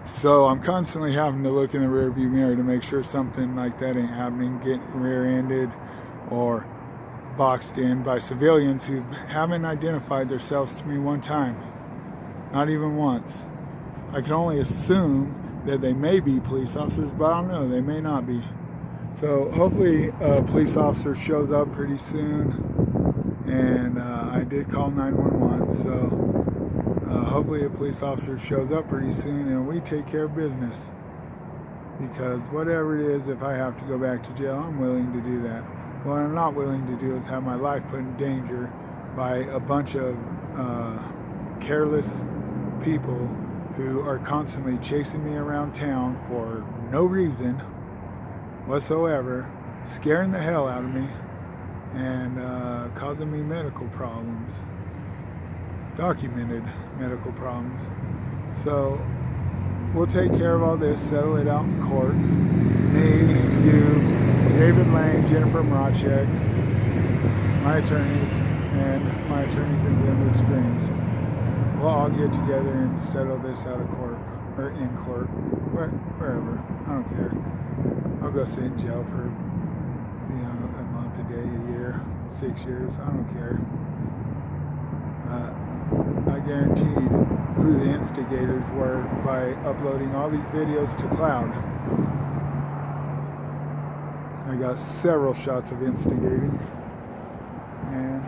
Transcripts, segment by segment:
So I'm constantly having to look in the rearview mirror to make sure something like that ain't happening, getting rear-ended or boxed in by civilians who haven't identified themselves to me one time, not even once. I can only assume that they may be police officers, but I don't know, they may not be. So hopefully a police officer shows up pretty soon, and I did call 911, so hopefully a police officer shows up pretty soon and we take care of business. Because whatever it is, if I have to go back to jail, I'm willing to do that. What I'm not willing to do is have my life put in danger by a bunch of careless people who are constantly chasing me around town for no reason whatsoever, scaring the hell out of me, and causing me medical problems, documented medical problems. So we'll take care of all this, settle it out in court. Me, you, David Lane, Jennifer Marachek, my attorneys, and my attorneys in Glenwood Springs. We'll all get together and settle this out of court, or in court, wherever. I don't care. I'll go sit in jail for, a month, a day, a year, 6 years. I don't care. I guaranteed who the instigators were by uploading all these videos to cloud. I got several shots of instigating, and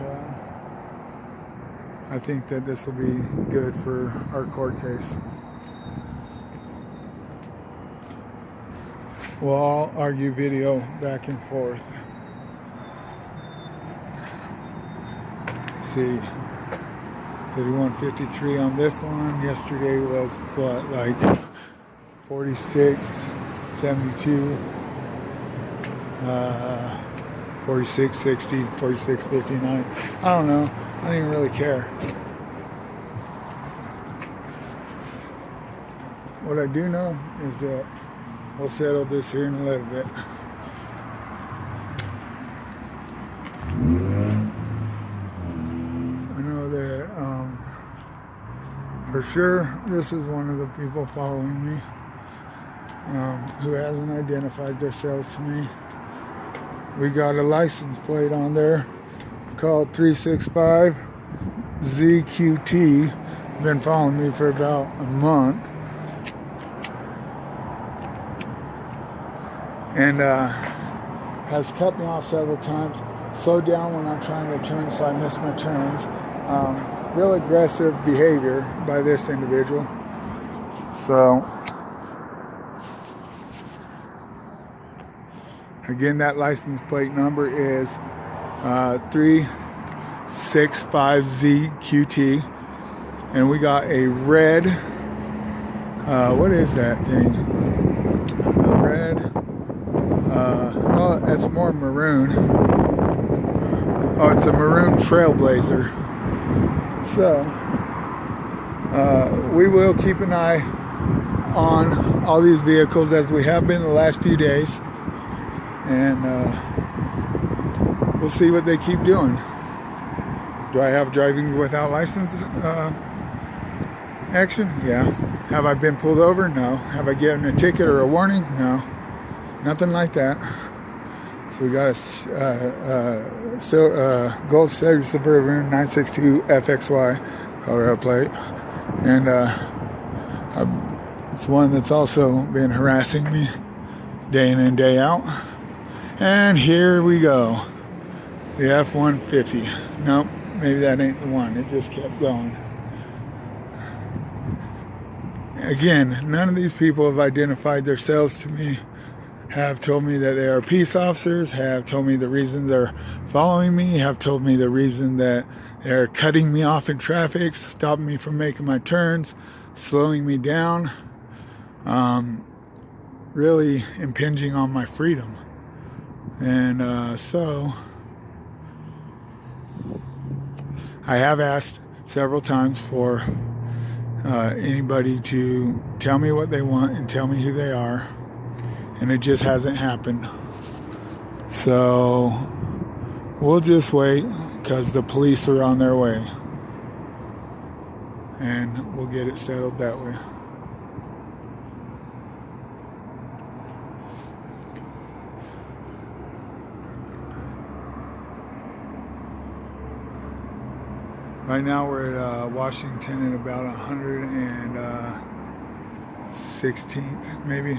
I think that this will be good for our court case. We'll all argue video back and forth. Let's see, 3153 on this one. Yesterday was what, like 4672, 4660, 4659. I don't know. I don't even really care. What I do know is that we'll settle this here in a little bit. I know that for sure this is one of the people following me who hasn't identified themselves to me. We got a license plate on there called 365 ZQT. Been following me for about a month. And has cut me off several times, slowed down when I'm trying to turn so I miss my turns. Real aggressive behavior by this individual. So again, that license plate number is 365ZQT, and we got a red, what is that thing? A red, oh, that's more maroon. Oh, it's a maroon Trailblazer. So, we will keep an eye on all these vehicles as we have been the last few days. And we'll see what they keep doing. Do I have driving without license action? Yeah. Have I been pulled over? No. Have I given a ticket or a warning? No. Nothing like that. So we got a Gold Stage Suburban 962 FXY Colorado plate. And it's one that's also been harassing me day in and day out. And here we go. The F-150. Nope, maybe that ain't the one. It just kept going. Again, none of these people have identified themselves to me, have told me that they are peace officers, have told me the reason they're following me, have told me the reason that they're cutting me off in traffic, stopping me from making my turns, slowing me down, really impinging on my freedom. And so I have asked several times for anybody to tell me what they want and tell me who they are, and it just hasn't happened. So we'll just wait, because the police are on their way, and we'll get it settled that way. Right now we're at Washington and about 116th, maybe.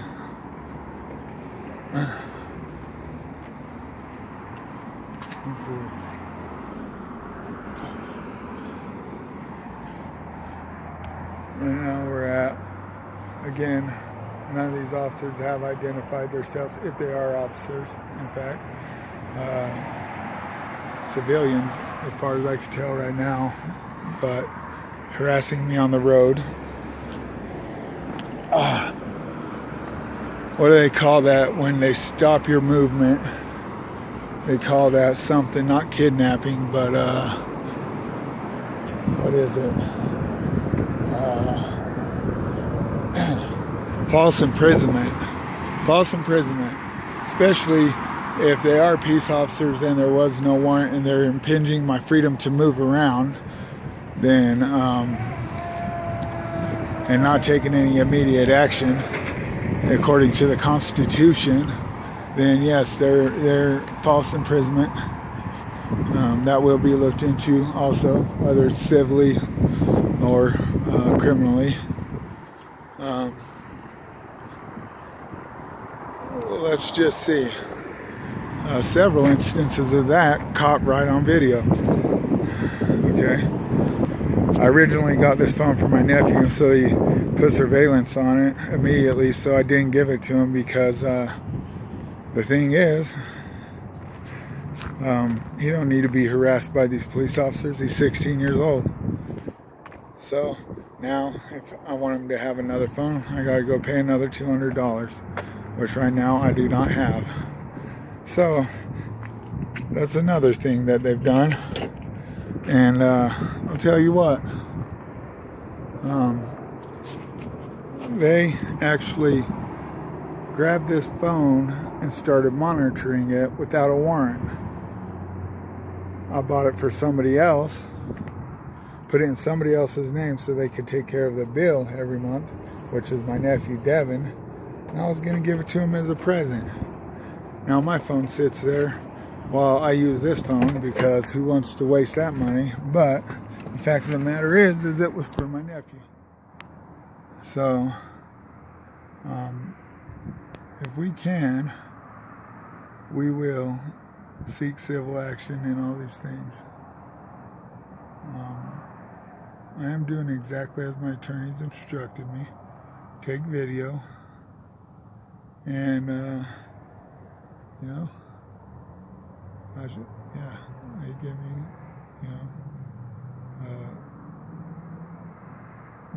Right now we're at, again, none of these officers have identified themselves, if they are officers, in fact. Civilians, as far as I can tell right now, but harassing me on the road. What do they call that when they stop your movement? They call that something, not kidnapping, but what is it? False imprisonment. False imprisonment, especially if they are peace officers and there was no warrant and they're impinging my freedom to move around, then and not taking any immediate action according to the Constitution, then yes, they're false imprisonment. That will be looked into also, whether it's civilly or criminally. Well, let's just see. Several instances of that caught right on video. Okay. I originally got this phone from my nephew, so he put surveillance on it immediately, so I didn't give it to him because the thing is, he don't need to be harassed by these police officers. He's 16 years old. So now, if I want him to have another phone, I gotta go pay another $200, which right now I do not have. So that's another thing that they've done. And I'll tell you what, they actually grabbed this phone and started monitoring it without a warrant. I bought it for somebody else, put it in somebody else's name so they could take care of the bill every month, which is my nephew Devin, and I was going to give it to him as a present. Now my phone sits there while I use this phone, because who wants to waste that money? But the fact of the matter is it was for my nephew. So if we can, we will seek civil action in all these things. I am doing exactly as my attorneys instructed me. Take video and you know, they give me,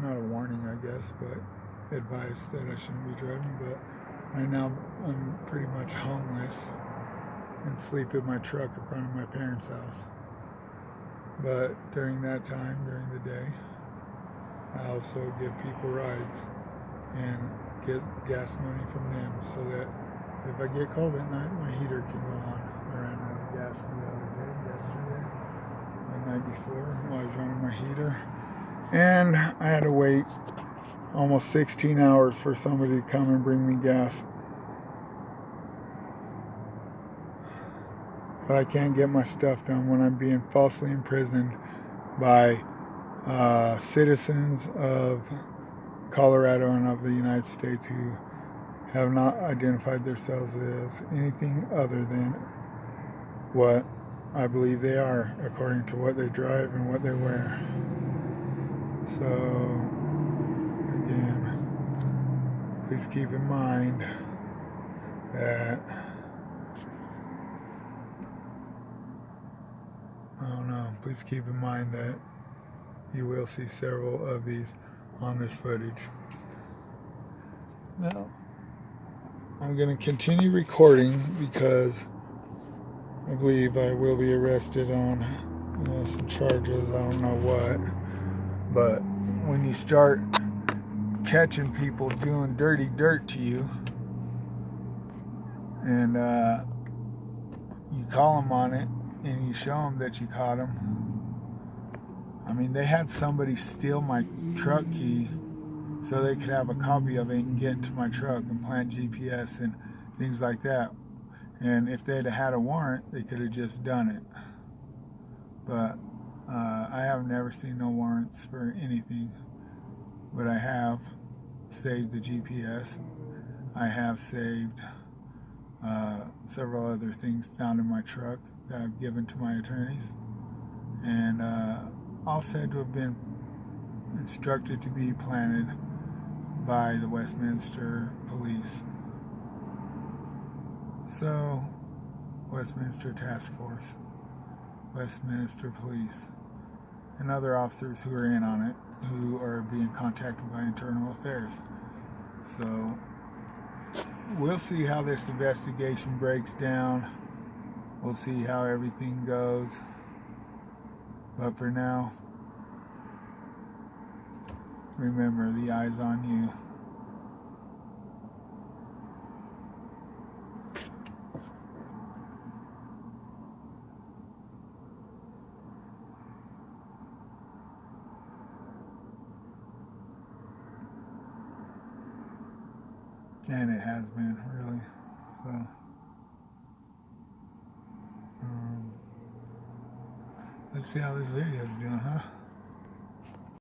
not a warning, I guess, but advice that I shouldn't be driving. But right now I'm pretty much homeless and sleep in my truck in front of my parents' house. But during that time, during the day, I also give people rides and get gas money from them, so that if I get cold at night, my heater can go on. I ran out of gas the other day, yesterday, the night before, while I was running my heater. And I had to wait almost 16 hours for somebody to come and bring me gas. But I can't get my stuff done when I'm being falsely imprisoned by citizens of Colorado and of the United States who have not identified themselves as anything other than what I believe they are, according to what they drive and what they wear. So, again, please keep in mind that, please keep in mind that you will see several of these on this footage. Now, I'm going to continue recording because I believe I will be arrested on some charges, I don't know what. But when you start catching people doing dirty dirt to you, and you call them on it, and you show them that you caught them. I mean, they had somebody steal my truck key so they could have a copy of it and get into my truck and plant GPS and things like that. And if they'd had a warrant, they could have just done it. But I have never seen no warrants for anything, but I have saved the GPS. I have saved several other things found in my truck that I've given to my attorneys, and all said to have been instructed to be planted by the Westminster Police. So, Westminster Task Force, Westminster Police, and other officers who are in on it, who are being contacted by Internal Affairs. So, we'll see how this investigation breaks down. We'll see how everything goes. But for now, remember, the eye's on you. And it has been, really. So, let's see how this video is doing, huh?